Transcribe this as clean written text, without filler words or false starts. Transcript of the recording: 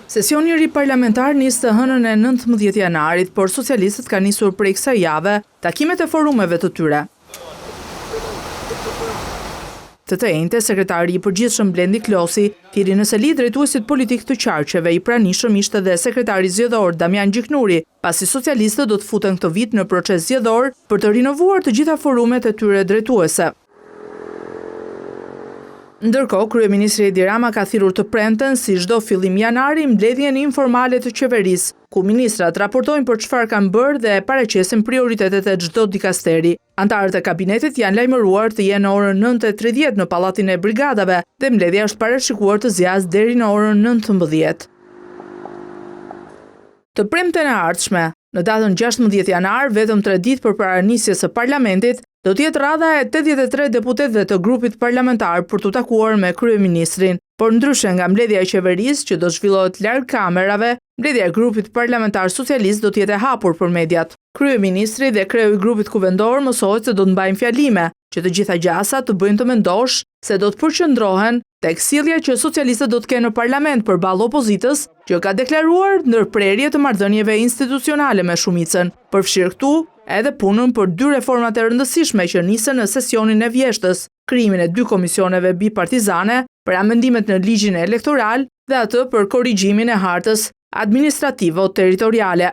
Sesioni i ri parlamentar nis të hënën e 19 janarit, por socialistët kanë nisur prej kësaj jave takimet e forumeve të tyre. Të njëjtë, sekretari i përgjithshëm Blendi Klosi thiri nëse li drejtuesit politik të qarqeve i pranishëm ishte dhe sekretari zgjedhor Damian Gjiknuri, pasi socialistët do të futen këtë vit në proces zgjedhor për të rinovuar të gjitha forumet e tyre drejtuese. Ndërkohë, kryeministri Edi Rama ka thirrur të premten si çdo fillim janari mbledhjen informale të qeverisë, ku ministrat raportojnë për çfarë kanë bërë dhe paraqesin prioritetet e çdo dikasteri. Antarët e kabinetit janë lajmëruar të jenë në orën 9:30 në pallatin e brigadave dhe mbledhja është parashikuar të zgjasë deri në orën 19. Të premten e ardhshme, në datën 16 janar, vetëm 3 ditë përpara nisjes së parlamentit, do të jetë radha e 83 deputetëve të grupit parlamentar për të takuar me kryeministrin, por ndryshe nga mbledhja e qeverisë që do zhvillohet larg kamerave, mbledhja e grupit parlamentar socialist do të jetë e hapur për mediat. Kryeministri dhe kreu i grupit kuvendor mësohet se do të mbajnë fjalime, që të gjitha gjasat të bëjnë të mendosh se do të përqendrohen tek sjellja që socialistët do të kenë në parlament përballë opozitës, që ka deklaruar ndërprerje të marrëdhënieve institucionale me shumicën, përfshirë këtu edhe punën për 2 reformat e rëndësishme që nisën në sesionin e vjeshtës, krijimin e 2 komisioneve bipartizane për amendimet në ligjin elektoral dhe atë për korrigjimin e hartës administrativo-territoriale.